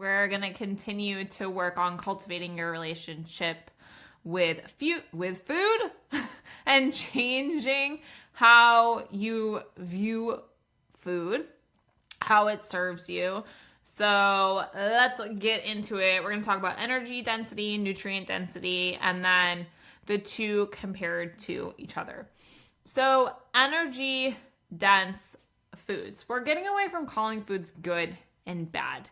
we're going to continue to work on cultivating your relationship with food and changing how you view food, how it serves you. So let's get into it. We're going to talk about energy density, nutrient density, and then the two compared to each other. So energy dense foods. We're getting away from calling foods good and bad.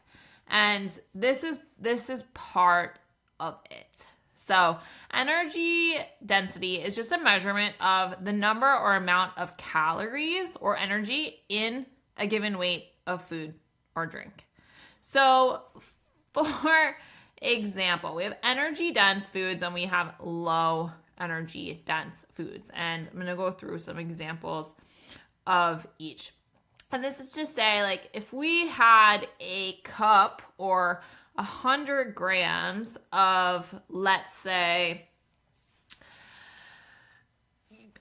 And this is part of it. So energy density is just a measurement of the number or amount of calories or energy in a given weight of food or drink. So for example, we have energy dense foods and we have low energy dense foods. And I'm going to go through some examples of each. And this is just say, like, if we had a cup or 100 grams of, let's say,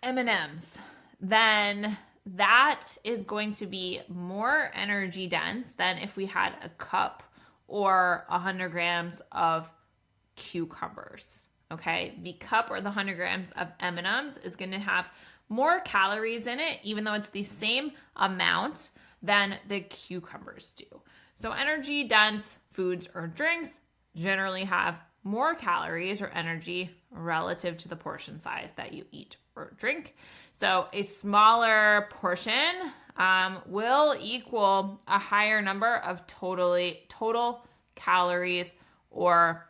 M&Ms, then that is going to be more energy dense than if we had a cup or 100 grams of cucumbers. Okay, the cup or the 100 grams of M&Ms is going to have more calories in it, even though it's the same amount than the cucumbers do. So energy dense foods or drinks generally have more calories or energy relative to the portion size that you eat or drink. So a smaller portion will equal a higher number of total calories or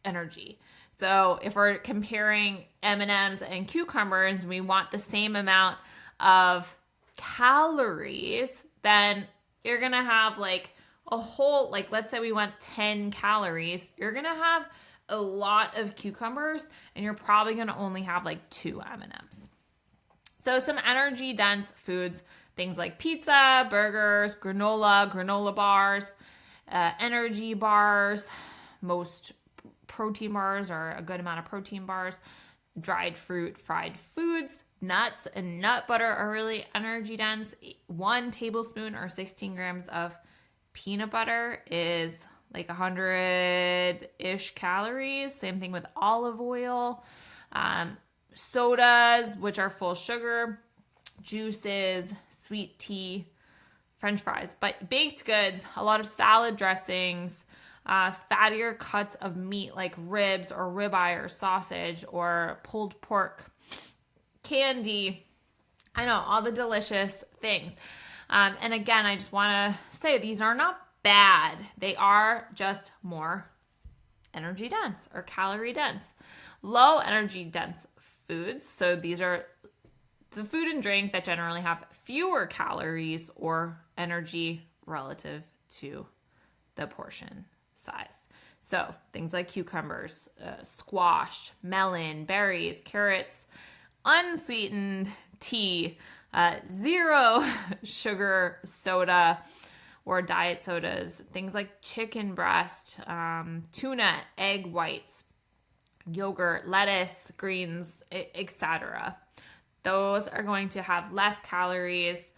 energy. So if we're comparing M&Ms and cucumbers, we want the same amount of calories, then you're going to have like a whole, like let's say we want 10 calories, you're going to have a lot of cucumbers and you're probably going to only have like 2 M&Ms. So some energy dense foods, things like pizza, burgers, granola bars, energy bars, most protein bars or a good amount of protein bars, dried fruit, fried foods, nuts and nut butter are really energy dense. 1 tablespoon or 16 grams of peanut butter is like 100-ish calories. Same thing with olive oil. Sodas, which are full sugar, juices, sweet tea, French fries. But baked goods, a lot of salad dressings, fattier cuts of meat like ribs or ribeye or sausage or pulled pork, candy, I know, all the delicious things. And again, I just want to say these are not bad. They are just more energy dense or calorie dense. Low energy dense foods. So these are the food and drink that generally have fewer calories or energy relative to the portion size. So things like cucumbers, squash, melon, berries, carrots, unsweetened tea, 0 sugar soda or diet sodas, things like chicken breast, tuna, egg whites, yogurt, lettuce, greens, etc. Those are going to have less calories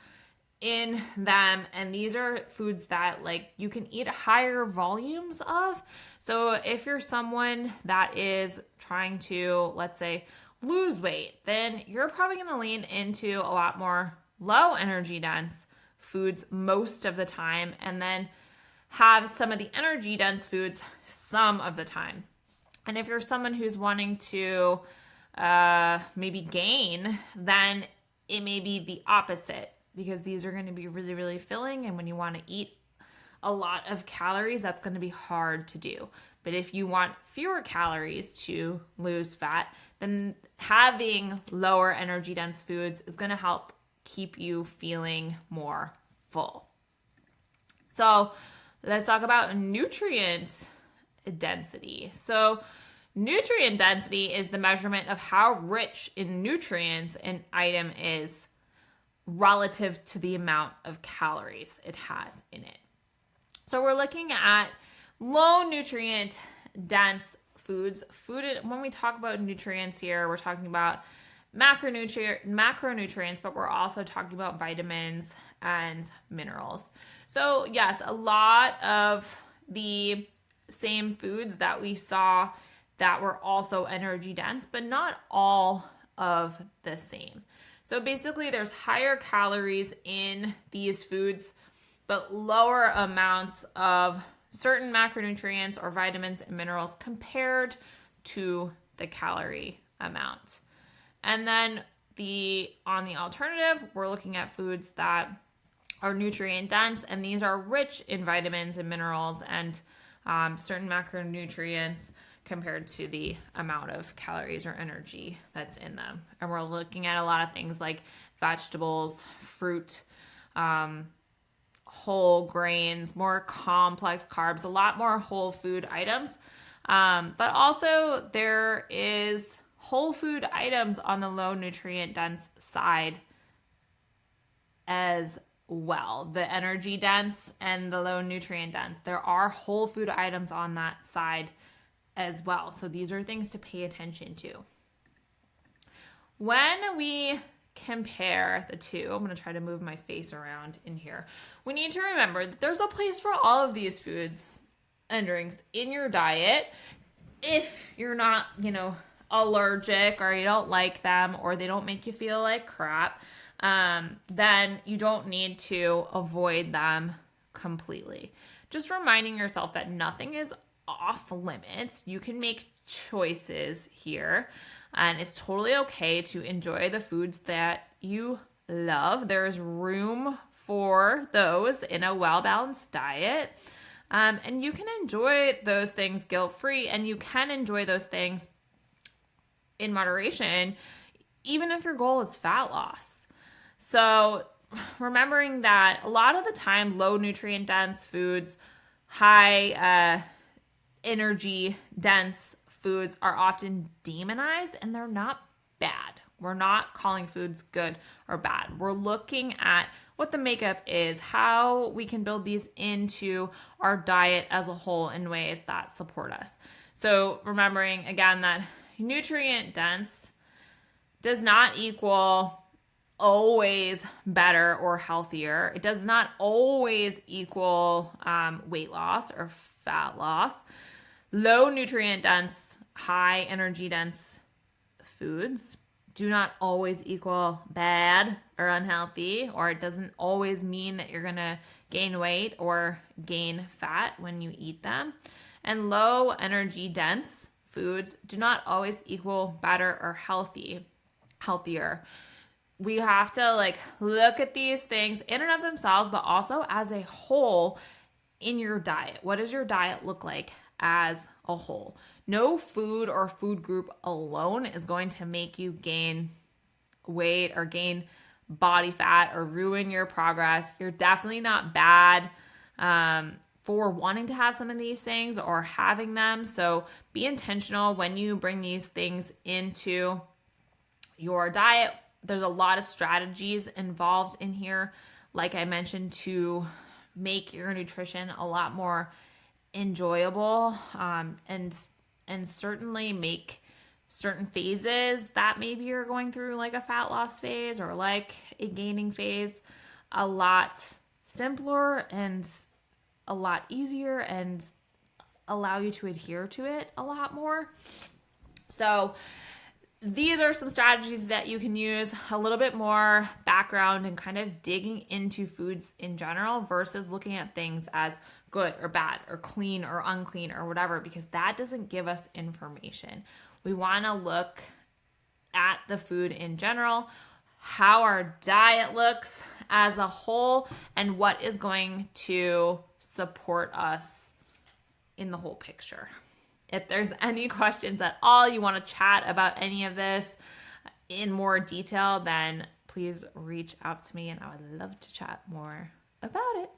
in them, and these are foods that like you can eat higher volumes of. So if you're someone that is trying to, let's say, lose weight, then you're probably going to lean into a lot more low energy dense foods most of the time, and then have some of the energy dense foods some of the time. And if you're someone who's wanting to maybe gain, then it may be the opposite, because these are going to be really, really filling. And when you want to eat a lot of calories, that's going to be hard to do. But if you want fewer calories to lose fat, then having lower energy dense foods is going to help keep you feeling more full. So let's talk about nutrient density. So nutrient density is the measurement of how rich in nutrients an item is relative to the amount of calories it has in it. So we're looking at low nutrient dense foods. When we talk about nutrients here, we're talking about macronutrients, but we're also talking about vitamins and minerals. So yes, a lot of the same foods that we saw that were also energy dense, but not all of the same. So basically there's higher calories in these foods, but lower amounts of certain macronutrients or vitamins and minerals compared to the calorie amount. And then on the alternative, we're looking at foods that are nutrient dense, and these are rich in vitamins and minerals and certain macronutrients compared to the amount of calories or energy that's in them. And we're looking at a lot of things like vegetables, fruit, whole grains, more complex carbs, a lot more whole food items. But also there is whole food items on the low nutrient dense side as well. The energy dense and the low nutrient dense. There are whole food items on that side as well. So these are things to pay attention to. When we compare the two, I'm going to try to move my face around in here. We need to remember that there's a place for all of these foods and drinks in your diet. If you're not, allergic or you don't like them or they don't make you feel like crap, then you don't need to avoid them completely. Just reminding yourself that nothing is off limits. You can make choices here, and it's totally okay to enjoy the foods that you love. There's room for those in a well-balanced diet. And you can enjoy those things guilt-free, and you can enjoy those things in moderation, even if your goal is fat loss. So remembering that a lot of the time, low nutrient dense foods, high energy dense foods are often demonized, and they're not bad. We're not calling foods good or bad. We're looking at what the makeup is, how we can build these into our diet as a whole in ways that support us. So remembering again that nutrient dense does not equal always better or healthier. It does not always equal weight loss or fat loss. Low nutrient dense, high energy dense foods do not always equal bad or unhealthy, or it doesn't always mean that you're going to gain weight or gain fat when you eat them. And low energy dense foods do not always equal better or healthier. We have to look at these things in and of themselves, but also as a whole in your diet. What does your diet look like as a whole? No food or food group alone is going to make you gain weight or gain body fat or ruin your progress. You're definitely not bad for wanting to have some of these things or having them. So be intentional when you bring these things into your diet. There's a lot of strategies involved in here, like I mentioned, to make your nutrition a lot more enjoyable, and certainly make certain phases that maybe you're going through, like a fat loss phase or like a gaining phase, a lot simpler and a lot easier, and allow you to adhere to it a lot more. So these are some strategies that you can use, a little bit more background and kind of digging into foods in general versus looking at things as good or bad or clean or unclean or whatever, because that doesn't give us information. We want to look at the food in general, how our diet looks as a whole, and what is going to support us in the whole picture. If there's any questions at all, you want to chat about any of this in more detail, then please reach out to me and I would love to chat more about it.